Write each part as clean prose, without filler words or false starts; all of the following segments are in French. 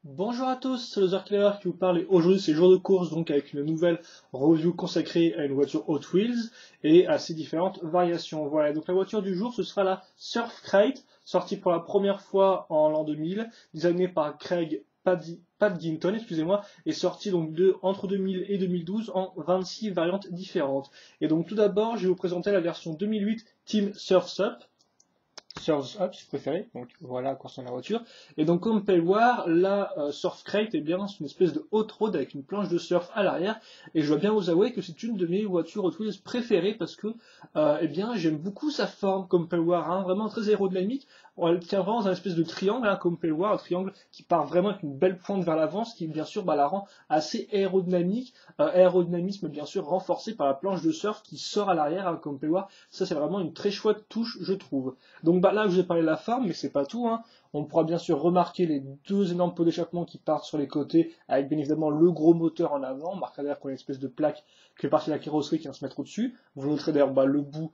Bonjour à tous, c'est Loser Clever qui vous parle et aujourd'hui c'est jour de course donc avec une nouvelle review consacrée à une voiture Hot Wheels et à ses différentes variations. Voilà, donc la voiture du jour ce sera la Surfkite, sortie pour la première fois en l'an 2000, designée par Craig Paddington, excusez-moi, et sortie donc entre 2000 et 2012 en 26 variantes différentes. Et donc tout d'abord je vais vous présenter la version 2008 Team Surf's Up. Surf's Up si vous préférez, donc voilà à quoi ressemble la voiture. Et donc comme on peut le voir, la Surfkite, eh bien, c'est une espèce de hot rod avec une planche de surf à l'arrière, et je dois bien vous avouer que c'est une de mes voitures Hot Wheels préférées parce que eh bien, j'aime beaucoup sa forme, comme on peut le voir, hein, vraiment très aérodynamique. Elle tient vraiment dans un espèce de triangle, hein, comme on peut le voir, un triangle qui part vraiment avec une belle pointe vers l'avant, ce qui bien sûr la rend assez aérodynamique, aérodynamisme bien sûr renforcé par la planche de surf qui sort à l'arrière, hein, comme on peut le voir. Ça c'est vraiment une très chouette touche, je trouve. Donc là, je vous ai parlé de la forme, mais c'est pas tout, hein. On pourra bien sûr remarquer les deux énormes pots d'échappement qui partent sur les côtés, avec bien évidemment le gros moteur en avant. On marquera d'ailleurs qu'on a une espèce de plaque qui fait partie de la carrosserie qui vient se mettre au-dessus. Vous noterez d'ailleurs le bout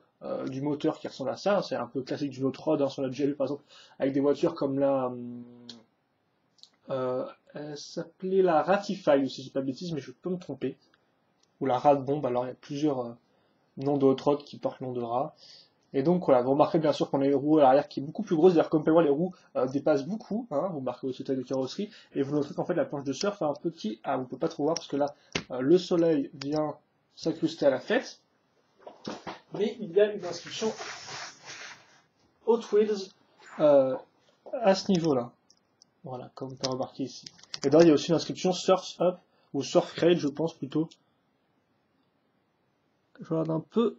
du moteur qui ressemble à ça. C'est un peu classique d'une autre rod, hein, si on l'a déjà vu par exemple avec des voitures comme la... elle s'appelait la Ratify, si je dis pas de bêtises, mais je peux me tromper. Ou la Radbomb, alors il y a plusieurs noms de hot rod qui portent le nom de rat. Et donc voilà, vous remarquez bien sûr qu'on a une roue à l'arrière qui est beaucoup plus grosse, d'ailleurs comme on peut voir les roues dépassent beaucoup, hein, vous remarquez aussi la taille de carrosserie, et vous noterez qu'en fait la planche de surf a un petit... Ah, vous ne pouvez pas trop voir parce que là, le soleil vient s'incruster à la fête, mais il y a une inscription Hot Wheels à ce niveau-là, voilà, comme on peut remarquer ici. Et d'ailleurs il y a aussi une inscription Surf's Up, ou Surfkite je pense plutôt, je regarde un peu,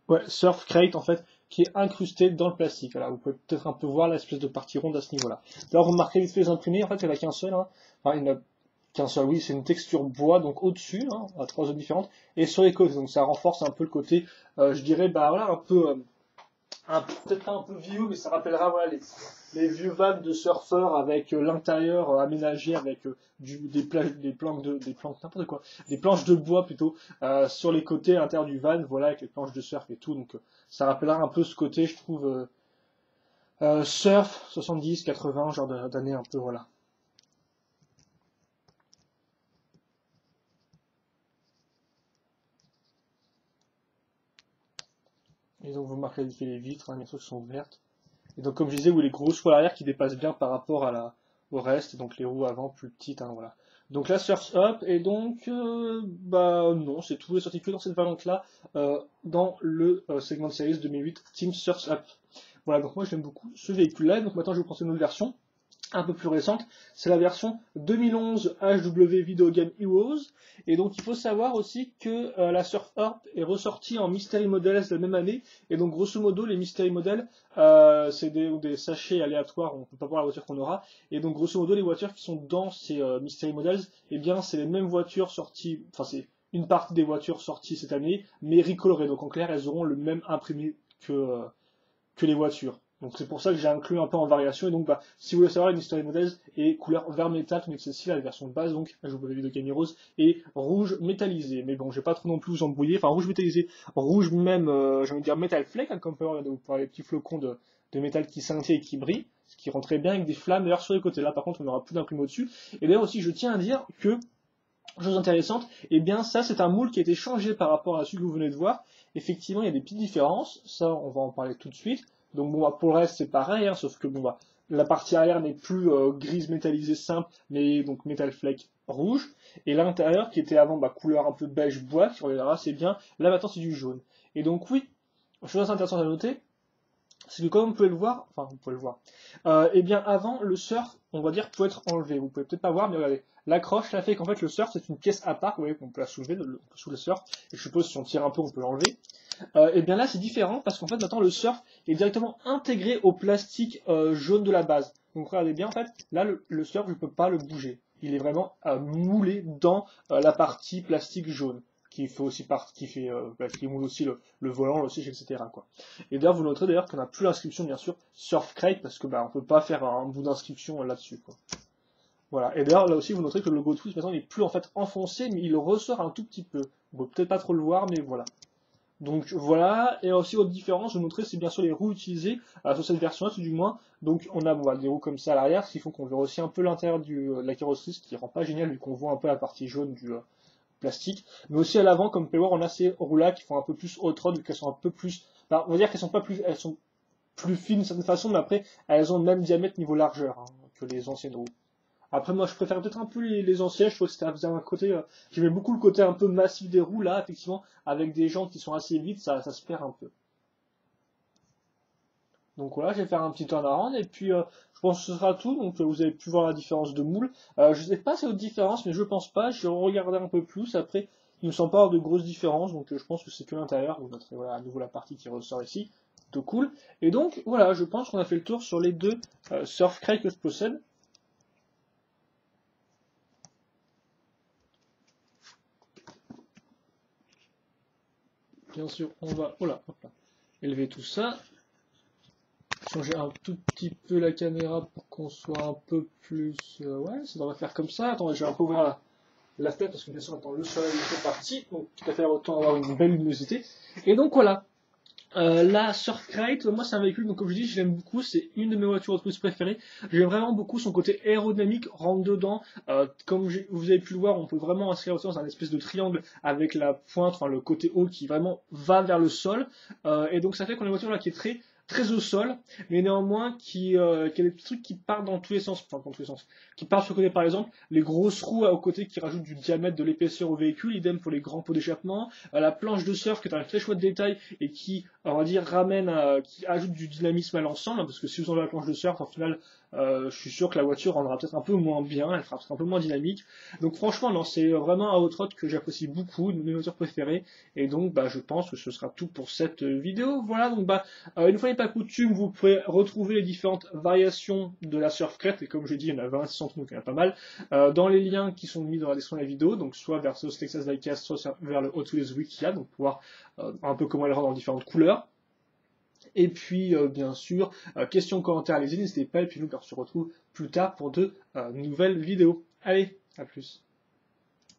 ouais, Surf Crate en fait, qui est incrusté dans le plastique. Voilà, vous pouvez peut-être un peu voir l'espèce de partie ronde à ce niveau-là. D'ailleurs, vous remarquez vite fait les imprimés, en fait, il n'y en a qu'un seul. Hein. Enfin, il n'y en a qu'un seul, oui, c'est une texture bois, donc au-dessus, hein, à trois zones différentes, et sur les côtés. Donc ça renforce un peu le côté, je dirais, bah voilà, un peu peut-être un peu vieux, mais ça rappellera voilà, les vieux vannes de surfeurs avec l'intérieur aménagé avec n'importe quoi, des planches de bois plutôt sur les côtés à l'intérieur du van, voilà, avec les planches de surf et tout. Donc ça rappellera un peu ce côté, je trouve, surf 70, 80, genre d'année un peu, voilà. Et donc vous marquez les vitres, hein, bien sûr, qui sont ouvertes. Et donc comme je disais, oui, les grosses roues à l'arrière qui dépassent bien par rapport au reste, donc les roues avant plus petites, hein, voilà. Donc là, Surf's Up, et donc, bah non, c'est tout, est sorti que dans cette variante-là, dans le segment de series 2008 Team Surf's Up. Voilà, donc moi j'aime beaucoup ce véhicule-là, donc maintenant je vais vous présenter une autre version un peu plus récente, c'est la version 2011 HW Video Game Heroes. Et donc il faut savoir aussi que la Surf Earth est ressortie en Mystery Models la même année. Et donc grosso modo les Mystery Models, c'est des sachets aléatoires, on ne peut pas voir la voiture qu'on aura. Et donc grosso modo les voitures qui sont dans ces Mystery Models, eh bien c'est les mêmes voitures sorties, enfin c'est une partie des voitures sorties cette année, mais recolorées. Donc en clair elles auront le même imprimé que les voitures. Donc c'est pour ça que j'ai inclus un peu en variation. Et donc bah, si vous voulez savoir, une Mystery Models est couleur vert métal, tandis que celle-ci, la version de base, donc je vous avais vu de Game Rose, est rouge métallisé. Mais bon, je vais pas trop non plus vous embrouiller. Enfin rouge métallisé, rouge même, j'ai envie de dire metal flake, hein, comme on peut voir, vous parlez les petits flocons de métal qui scintillent et qui brillent, ce qui rend très bien avec des flammes d'ailleurs sur les côtés. Là par contre on n'aura plus d'imprimes au-dessus. Et d'ailleurs aussi je tiens à dire que chose intéressante, et eh bien ça c'est un moule qui a été changé par rapport à celui que vous venez de voir. Effectivement, il y a des petites différences, ça on va en parler tout de suite. Donc bon, bah, pour le reste c'est pareil, hein, sauf que bon, bah, la partie arrière n'est plus grise métallisée simple, mais donc metal flake rouge. Et l'intérieur qui était avant couleur un peu beige bois, qui regardera assez bien, là maintenant c'est du jaune. Et donc oui, chose intéressante à noter, c'est que comme vous pouvez le voir, enfin vous pouvez le voir, eh bien avant le surf, on va dire, peut être enlevé. Vous pouvez peut-être pas voir, mais regardez, l'accroche, ça fait qu'en fait le surf c'est une pièce à part, vous voyez qu'on peut la soulever, sous le surf, et je suppose si on tire un peu on peut l'enlever. Et bien là c'est différent parce qu'en fait maintenant le surf est directement intégré au plastique jaune de la base. Donc regardez bien en fait, là le surf je ne peux pas le bouger. Il est vraiment moulé dans la partie plastique jaune qui fait aussi qui moule aussi le volant, le siège, etc. quoi. Et d'ailleurs vous noterez d'ailleurs qu'on n'a plus l'inscription bien sûr Surfkite parce que on peut pas faire un bout d'inscription là-dessus quoi. Voilà. Et d'ailleurs là aussi vous noterez que le logo Twist maintenant il est plus en fait enfoncé mais il ressort un tout petit peu. On peut peut-être pas trop le voir mais voilà. Donc voilà, et aussi autre différence, je vais montrer, c'est bien sûr les roues utilisées sur cette version-là, tout du moins. Donc on a des roues comme ça à l'arrière, ce qui font qu'on verra aussi un peu l'intérieur de la carrosserie, ce qui rend pas génial vu qu'on voit un peu la partie jaune du plastique. Mais aussi à l'avant, comme vous pouvez voir, on a ces roues-là qui font un peu plus hot rod, vu qu'elles sont un peu plus, on va dire qu'elles sont pas plus, elles sont plus fines d'une certaine façon, mais après elles ont le même diamètre niveau largeur que les anciennes roues. Après, moi, je préfère peut-être un peu les anciens. Je trouve que c'était un côté. J'aimais beaucoup le côté un peu massif des roues. Là, effectivement, avec des jantes qui sont assez vides, ça se perd un peu. Donc voilà, je vais faire un petit turnaround. Et puis, je pense que ce sera tout. Donc, vous avez pu voir la différence de moule. Je sais pas si c'est autre différence, mais je pense pas. Je vais regarder un peu plus. Après, il ne semble pas avoir de grosses différences. Donc, je pense que c'est que l'intérieur. Vous noterez, voilà, à nouveau la partie qui ressort ici. Plutôt cool. Et donc, voilà, je pense qu'on a fait le tour sur les deux Surfcray que je possède. Bien sûr, on va hop là, élever tout ça, changer un tout petit peu la caméra pour qu'on soit un peu plus... ouais, ça devrait faire comme ça. Attends, je vais un peu ouvrir la fenêtre parce que bien sûr, attends, le soleil est parti, donc tout à fait autant avoir une belle luminosité. Et donc voilà, la Surfcrate, moi c'est un véhicule, donc comme je dis, je l'aime beaucoup, c'est une de mes voitures automobiles préférées. J'aime vraiment beaucoup son côté aérodynamique, rentre dedans. Comme vous avez pu le voir, on peut vraiment inscrire la voiture dans un espèce de triangle avec la pointe, enfin le côté haut qui vraiment va vers le sol. Et donc ça fait qu'on a une voiture là qui est très au sol, mais néanmoins qui a des petits trucs qui partent dans tous les sens, enfin dans tous les sens, qui partent sur le côté par exemple, les grosses roues au côté qui rajoutent du diamètre de l'épaisseur au véhicule, idem pour les grands pots d'échappement, la planche de surf qui est un très chouette détail et qui, on va dire, qui ajoute du dynamisme à l'ensemble, parce que si vous enlevez la planche de surf, au final, je suis sûr que la voiture rendra peut-être un peu moins bien, elle sera peut-être un peu moins dynamique. Donc franchement, non, c'est vraiment un hot rod que j'apprécie beaucoup, une de mes voitures préférées, et donc je pense que ce sera tout pour cette vidéo. Voilà, donc une fois n'est pas coutume, vous pouvez retrouver les différentes variations de la Surfcrate, et comme je dis, il y en a 26, donc il y en a pas mal, dans les liens qui sont mis dans la description de la vidéo, donc soit vers ce Texas Diecast, soit vers le Hot Wheels Wikia, donc pour voir un peu comment elle rend dans différentes couleurs. Et puis, bien sûr, questions, commentaires, allez-y, n'hésitez pas, et puis nous, on se retrouve plus tard pour de nouvelles vidéos. Allez, à plus.